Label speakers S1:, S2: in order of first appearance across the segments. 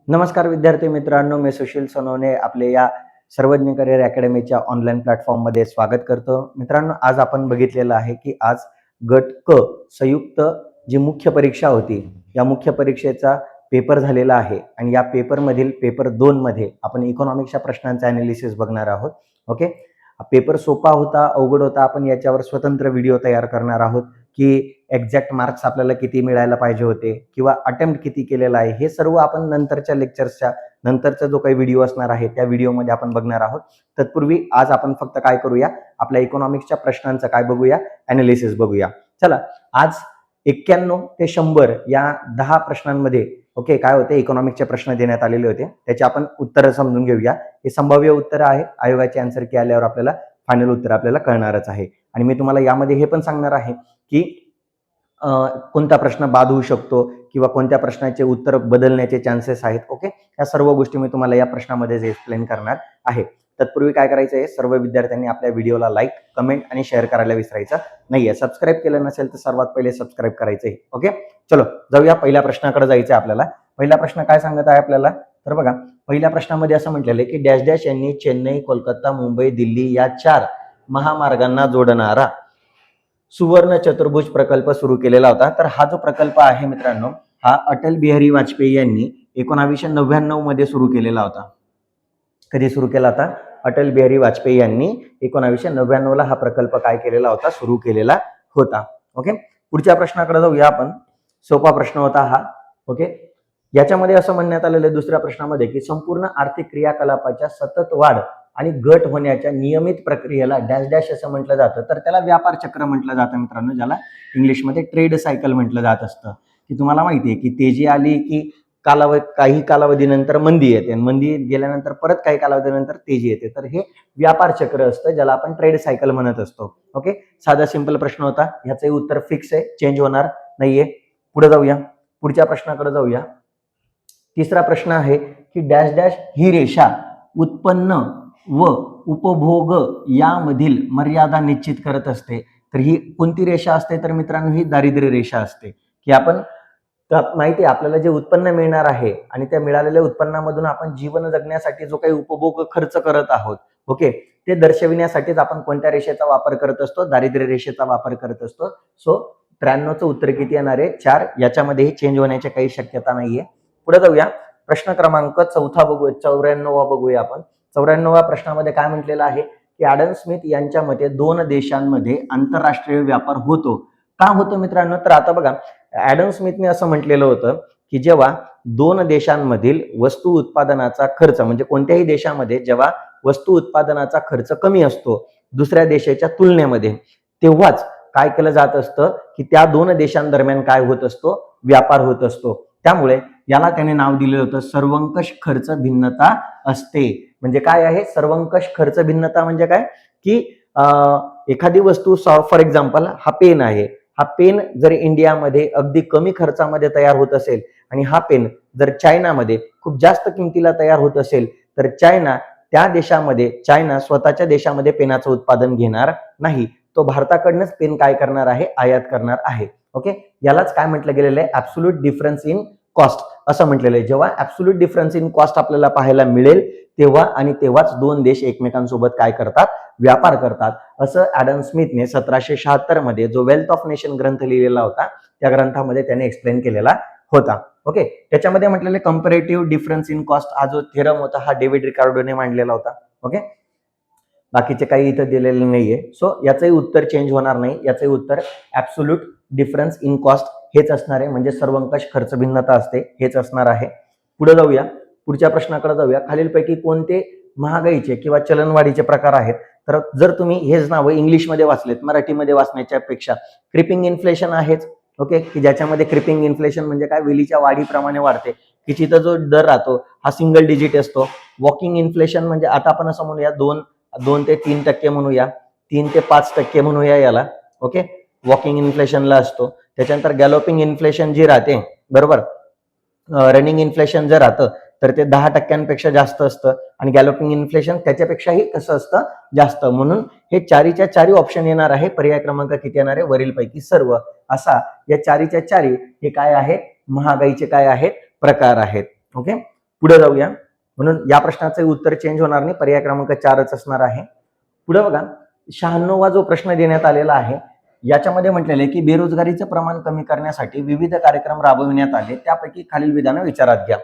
S1: नमस्कार विद्यार्थी मित्रांनो, मी सुशील सोनवणे आपले या सर्वज्ञ करिअर अकॅडमीच्या ऑनलाईन प्लॅटफॉर्ममध्ये स्वागत करतो. मित्रांनो, आज आपण बघितलेलं आहे की आज गट क संयुक्त जी मुख्य परीक्षा होती, या मुख्य परीक्षेचा पेपर झालेला आहे आणि या पेपरमधील पेपर 2 मध्ये आपण इकॉनॉमिक्सच्या प्रश्नांचा ॲनालिसिस बघणार आहोत. ओके, पेपर सोपा होता, अवघड होता, आपण याच्यावर स्वतंत्र व्हिडिओ तयार करणार आहोत की एक्झॅक्ट मार्क्स आपल्याला किती मिळायला पाहिजे होते किंवा अटेम्प्ट किती केलेला आहे, हे सर्व आपण नंतरच्या लेक्चर्सच्या नंतरचा जो काही व्हिडिओ असणार आहे त्या व्हिडिओमध्ये आपण बघणार आहोत. तत्पूर्वी आज आपण फक्त काय करूया, आपल्या इकॉनॉमिक्सच्या प्रश्नांचं काय बघूया, ॲनालिसिस बघूया. चला, आज 91 ते 100 या 10 प्रश्नांमध्ये ओके काय होते, इकॉनॉमिक्सचे प्रश्न देण्यात आलेले होते. त्याचे आपण उत्तरं समजून घेऊया. हे संभाव्य उत्तर आहे, आयोगाचे आन्सर की आल्यावर आपल्याला फायनल उत्तर आपल्याला कळणारच आहे. आणि मी तुम्हाला यामध्ये हे पण सांगणार आहे की कोणता प्रश्न बाद होऊ शकतो किंवा कोणत्या प्रश्नाचे उत्तर बदलण्याचे चान्सेस आहेत. ओके, या सर्व गोष्टी मी तुम्हाला या प्रश्नामध्ये एक्सप्लेन करणार आहे. तत्पूर्वी काय करायचं आहे, सर्व विद्यार्थ्यांनी आपल्या व्हिडिओला लाईक, कमेंट आणि शेअर करायला विसरायचं नाहीये. सबस्क्राईब केलं नसेल तर सर्वात पहिले सबस्क्राईब करायचं आहे. ओके, चलो जाऊया, पहिल्या प्रश्नाकडे जायचं आहे आपल्याला. पहिला प्रश्न काय सांगत आहे आपल्याला, तर बघा, पहिल्या प्रश्नामध्ये असं म्हटलेलं आहे की डॅश डॅश यांनी चेन्नई, कोलकाता, मुंबई, दिल्ली या 4 महामार्गांना जोडणारा सुवर्ण चतुर्भुज प्रकल्प सुरू केलेला होता. तर हा जो प्रकल्प आहे मित्रांनो, हा अटल बिहारी वाजपेयी यांनी 1999 मध्ये सुरू केलेला होता. कधी सुरू केला होता? अटल बिहारी वाजपेयी यांनी 1999 ला हा प्रकल्प काय केलेला होता, सुरू केलेला होता. ओके, पुढच्या प्रश्नाकडे जाऊया आपण. सोपा प्रश्न होता हा. ओके, याच्यामध्ये असं म्हणण्यात आलेलं आहे दुसऱ्या प्रश्नामध्ये की संपूर्ण आर्थिक क्रियाकलापाच्या सतत वाढ आणि घट होण्याच्या नियमित प्रक्रियेला डॅश डॅश असं म्हटलं जातं. तर त्याला व्यापार चक्र म्हटलं जातं मित्रांनो, ज्याला इंग्लिशमध्ये ट्रेड सायकल म्हटलं जात असतं. की तुम्हाला माहिती आहे की तेजी आली की काही कालावधीनंतर मंदी येते, मंदी गेल्यानंतर परत काही कालावधीनंतर तेजी येते. तर हे व्यापार चक्र असतं, ज्याला आपण ट्रेड सायकल म्हणत असतो. ओके, साधा सिंपल प्रश्न होता, ह्याचंही उत्तर फिक्स आहे, चेंज होणार नाहीये. पुढे जाऊया, पुढच्या प्रश्नाकडे जाऊया. तिसरा प्रश्न आहे की डॅश डॅश ही रेषा उत्पन्न व उपभोग यामधील मर्यादा निश्चित करत असते. तर ही कोणती रेषा असते, तर मित्रांनो ही दारिद्र्य रेषा असते. की आपण माहिती आहे आपल्याला जे उत्पन्न मिळणार आहे आणि त्या मिळालेल्या उत्पन्नामधून आपण जीवन जगण्यासाठी जो काही उपभोग खर्च करत आहोत, ओके, ते दर्शविण्यासाठीच आपण कोणत्या रेषेचा वापर करत असतो, दारिद्र्य रेषेचा वापर करत असतो. सो 93चं उत्तर किती येणार आहे, 4. याच्यामध्येही चेंज होण्याची काही शक्यता नाहीये. पुढे जाऊया, प्रश्न क्रमांक 4 बघूया, 94 बघूया आपण. 94व्या प्रश्नामध्ये काय म्हटलेलं आहे की ॲडम स्मिथ यांच्या मते 2 देशांमध्ये आंतरराष्ट्रीय व्यापार होतो. का होतो मित्रांनो, तर आता बघा, ॲडम स्मिथने असं म्हटलेलं होतं की जेव्हा 2 देशांमधील वस्तू उत्पादनाचा खर्च, म्हणजे कोणत्याही देशामध्ये जेव्हा वस्तू उत्पादनाचा खर्च कमी असतो दुसऱ्या देशाच्या तुलनेमध्ये, तेव्हाच काय केलं जात असतं की त्या 2 देशांदरम्यान काय होत असतो, व्यापार होत असतो. त्यामुळे याला त्याने नाव दिलेलं होतं सर्वंकष खर्च भिन्नता असते. म्हणजे काय आहे सर्वंकष खर्च भिन्नता, म्हणजे काय की एखादी वस्तू, फॉर एक्झाम्पल हा पेन आहे, हा पेन जर इंडियामध्ये अगदी कमी खर्चामध्ये तयार होत असेल आणि हा पेन जर चायनामध्ये खूप जास्त किमतीला तयार होत असेल, तर चायना स्वतःच्या देशामध्ये पेनाचं उत्पादन घेणार नाही. तो भारताकडनंच पेन काय करणार आहे, आयात करणार आहे. ओके, यालाच काय म्हटलं गेलेलं आहे, ऍब्सोल्यूट डिफरन्स इन कॉस्ट असं म्हटलेलं आहे. जेव्हा ऍब्सोल्यूट डिफरन्स इन कॉस्ट आपल्याला पाहायला मिळेल तेव्हा आणि तेव्हाच 2 देश एकमेकांसोबत काय करतात, व्यापार करतात. असं ॲडम स्मिथने 1776 मध्ये जो वेल्थ ऑफ नेशन ग्रंथ लिहिलेला होता, त्या ग्रंथामध्ये त्याने एक्सप्लेन केलेला होता. ओके, त्याच्यामध्ये म्हटलेले कंपॅरेटिव्ह डिफरन्स इन कॉस्ट हा जो थेरम होता, हा डेव्हिड रिकार्डोने मांडलेला होता. ओके, बाकीचे काही इथं दिलेले नाहीये. सो याचंही उत्तर चेंज होणार नाही, याचंही उत्तर ऍब्सोल्यूट डिफरन्स इन कॉस्ट हेच असणार आहे, म्हणजे सर्वंकष खर्च भिन्नता असते, हेच असणार आहे. पुढे जाऊया, पुढच्या प्रश्नाकडे जाऊया. खालीलपैकी कोणते महागाईचे किंवा चलनवाढीचे प्रकार आहेत, तर जर तुम्ही हेच नावं इंग्लिशमध्ये वाचलेत, मराठीमध्ये वाचण्याच्या पेक्षा क्रिपिंग इन्फ्लेशन आहेच. ओके, की ज्याच्यामध्ये क्रिपिंग इन्फ्लेशन म्हणजे काय, वेलीच्या वाढीप्रमाणे वाढते, की तिथं जो दर राहतो हा सिंगल डिजिट असतो. वॉकिंग इन्फ्लेशन म्हणजे आता आपण असं म्हणूया 2 ते 3% म्हणूया, 3 ते 5% म्हणूया याला. ओके, वॉकिंग इन्फ्लेशनला असतो. त्याच्यानंतर गॅलोपिंग इन्फ्लेशन जी राहते, बरोबर, रनिंग इन्फ्लेशन जर राहतं तर ते 10% जास्त असतं आणि गॅलोपिंग इन्फ्लेशन त्याच्यापेक्षाही कसं असतं, जास्त. म्हणून हे 4च्या 4 ऑप्शन येणार आहे. पर्याय क्रमांक किती येणार आहे, वरीलपैकी सर्व. असा या 4च्या 4 हे काय आहे, महागाईचे काय आहेत, प्रकार आहेत. ओके, पुढे जाऊया. म्हणून या प्रश्नाचं उत्तर चेंज होणार नाही, पर्याय क्रमांक 4च असणार आहे. पुढे बघा, 96वा जो प्रश्न देण्यात आलेला आहे याच्यामध्ये म्हटलेलं आहे की बेरोजगारीचं प्रमाण कमी करण्यासाठी विविध कार्यक्रम राबविण्यात आले, त्यापैकी खालील विधानं विचारात घ्या.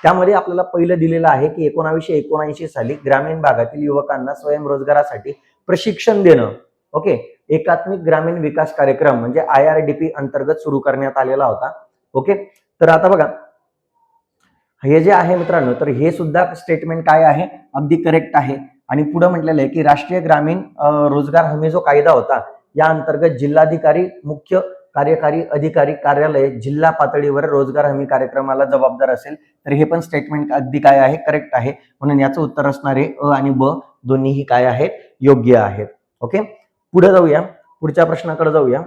S1: त्यामध्ये आपल्याला पहिलं दिलेलं आहे की 1979 साली ग्रामीण भागातील युवकांना स्वयंरोजगारासाठी प्रशिक्षण देणं, ओके, एकात्मिक ग्रामीण विकास कार्यक्रम म्हणजे IRDP अंतर्गत सुरू करण्यात आलेला होता. ओके, तर आता बघा हे जे आहे मित्रांनो, तर हे सुद्धा स्टेटमेंट काय आहे, अगदी करेक्ट आहे. आणि पुढे म्हटलेलं आहे की राष्ट्रीय ग्रामीण रोजगार हमी जो कायदा होता या अंतर्गत जिल्हाधिकारी मुख्य कार्यकारी अधिकारी कार्यालय जिल्हा पातळीवर रोजगार हमी कार्यक्रमाला जबाबदार असेल. तर हे पण स्टेटमेंट अगदी काय आहे, करेक्ट आहे. म्हणून याचं उत्तर असणार आहे अ आणि ब दोन्हीही काय आहेत, योग्य आहेत. ओके, पुढे जाऊया, पुढच्या प्रश्नाकडे जाऊया.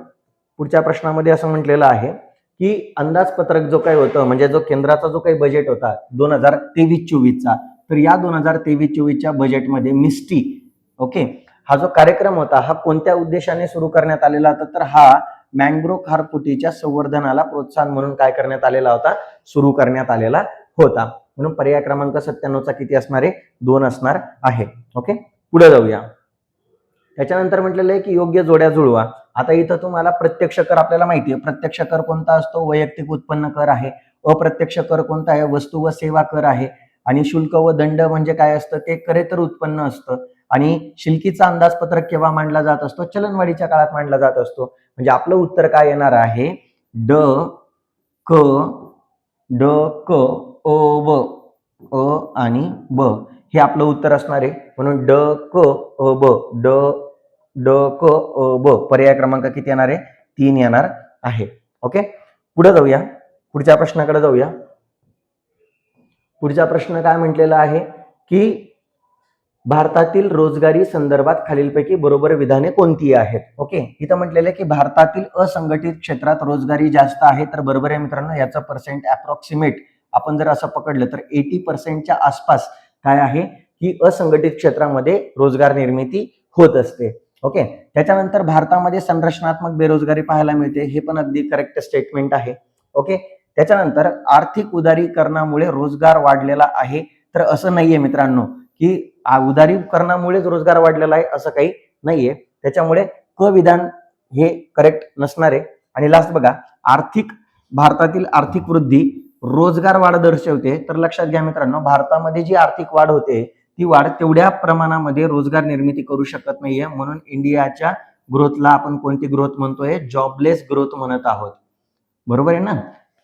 S1: पुढच्या प्रश्नामध्ये असं म्हटलेलं आहे की अंदाजपत्रक जो काही होतं म्हणजे जो केंद्राचा जो काही बजेट होता 2023-24चा, तर या 2023-24च्या बजेटमध्ये मिस्टी, ओके, हा जो कार्यक्रम होता हा कोणत्या उद्देशाने सुरू करण्यात आलेला होता, तर हा मँग्रोव्ह खारफुटीच्या संवर्धनाला प्रोत्साहन म्हणून काय करण्यात आलेला होता, सुरू करण्यात आलेला होता. म्हणून पर्याय क्रमांक 97चा किती असणार आहे, 2 असणार आहे. ओके, पुढे जाऊया. त्याच्यानंतर म्हटलेलं आहे की योग्य जोड्या जुळवा. आता इथं तुम्हाला प्रत्यक्ष कर आपल्याला माहिती आहे, प्रत्यक्ष कर कोणता असतो, वैयक्तिक उत्पन्न कर आहे. अप्रत्यक्ष कर कोणता आहे, वस्तू व सेवा कर आहे. आणि शुल्क व दंड म्हणजे काय असतं, ते करेतर उत्पन्न असतं. आणि शिल्कीचा अंदाजपत्रक केव्हा मांडला जात असतो, चलनवाढीच्या काळात मांडला जात असतो. म्हणजे आपलं उत्तर काय येणार आहे, ड क ड क अ ब, अ आणि ब हे आपलं उत्तर असणार आहे. म्हणून ड क अ ब, ड ड क अ ब पर्याय क्रमांक किती येणार आहे, 3 येणार आहे. ओके, पुढे जाऊया, पुढच्या प्रश्नाकडे जाऊया. पुढचा प्रश्न काय म्हटलेला आहे की भारतातील रोजगारी संदर्भात खालीलपैकी बरोबर विधाने कोणती आहेत. ओके, इथं म्हटलेलं आहे की भारतातील असंघटित क्षेत्रात रोजगारी जास्त आहे, तर बरोबर आहे मित्रांनो. याचं पर्सेंट अप्रॉक्सिमेट आपण जर असं पकडलं तर 80% आसपास काय आहे की असंघटित क्षेत्रामध्ये रोजगार निर्मिती होत असते. ओके, त्याच्यानंतर भारतामध्ये संरचनात्मक बेरोजगारी पाहायला मिळते, हे पण अगदी करेक्ट स्टेटमेंट आहे. ओके, त्याच्यानंतर आर्थिक उदारीकरणामुळे रोजगार वाढलेला आहे, तर असं नाहीये मित्रांनो की उदारीकरणामुळेच रोजगार वाढलेला आहे, असं काही नाहीये. त्याच्यामुळे क विधान हे करेक्ट नसणार आहे. आणि लास्ट बघा, भारतातील आर्थिक वृद्धी रोजगार वाढ दर्शवते, तर लक्षात घ्या मित्रांनो, भारतामध्ये जी आर्थिक वाढ होते ती वाढ तेवढ्या प्रमाणामध्ये रोजगार निर्मिती करू शकत नाहीये. म्हणून इंडियाच्या ग्रोथला आपण कोणती ग्रोथ म्हणतोय, जॉबलेस ग्रोथ म्हणत आहोत. बरोबर आहे ना.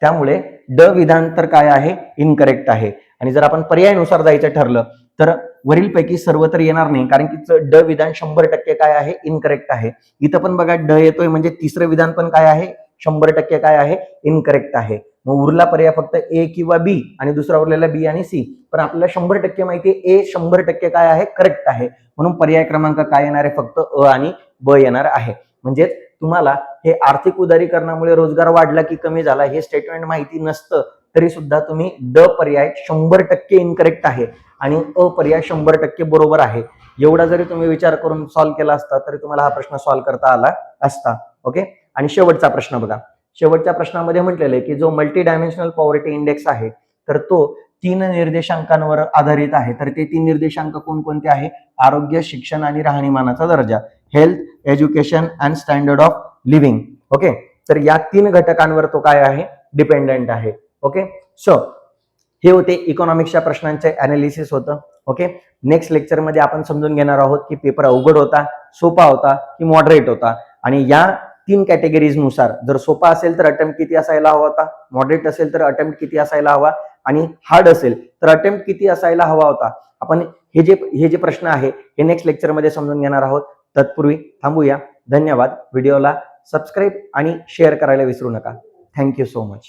S1: त्यामुळे ड विधान तर काय आहे, इनकरेक्ट आहे. आणि जर आपण पर्यायानुसार जायचं ठरलं तर वरीलपैकी सर्व तर येणार नाही, कारण की ड विधान 100% काय आहे, इनकरेक्ट आहे. इथं पण बघा ड येतोय, म्हणजे तिसरं विधान पण काय आहे, 100% काय आहे, इनकरेक्ट आहे. मग उरला पर्याय फक्त ए किंवा बी, आणि दुसरा उरलेला बी आणि सी. पण आपल्याला 100% माहिती आहे ए 100% काय आहे, करेक्ट आहे. म्हणून पर्याय क्रमांक काय येणार आहे, फक्त अ आणि ब येणार आहे. म्हणजे तुम्हाला हे आर्थिक उदारीकरणामुळे रोजगार वाढला की कमी झाला हे स्टेटमेंट माहिती नसतं तरी सुद्धा तुम्ही ड पर्याय 100% इनकरेक्ट आहे आणि अ पर्याय 100% बरोबर आहे, एवढा जरी तुम्ही विचार करून सॉल्व्ह केला असता तरी तुम्हाला हा प्रश्न सॉल्व्ह करता आला असता. ओके, आणि शेवटचा प्रश्न बघा. शेवटच्या प्रश्नामध्ये म्हटलेलं आहे की जो मल्टी डायमेन्शनल पॉवर्टी इंडेक्स आहे तर तो 3 निर्देशांकांवर आधारित आहे. तर ते 3 निर्देशांक कोणकोणते आहे, आरोग्य, शिक्षण आणि राहणीमानाचा दर्जा, health, education and standard of living. Okay, तर या 3 घटकांवर तो काय आहे, डिपेंडेंट आहे. ओके, सो हे होते इकॉनॉमिक्सच्या प्रश्नांचे अनालिसिस होतं. ओके, नेक्स्ट लेक्चरमध्ये आपण समजून घेणार आहोत की पेपर अवघड होता, सोपा होता की मॉडरेट होता. आणि या 3 कॅटेगरीज नुसार जर सोपा असेल तर अटेम्प्ट किती असायला हवा होता, मॉडरेट असेल तर अटेम्प्ट किती असायला हवा, आणि हार्ड असेल तर अटेम्प्ट किती असायला हवा होता. आपण हे जे प्रश्न आहे हे नेक्स्ट लेक्चरमध्ये समजून घेणार आहोत. तत्पूर्वी थांबूया. धन्यवाद. व्हिडिओला सबस्क्राईब आणि शेअर करायला विसरू नका. Thank you so much.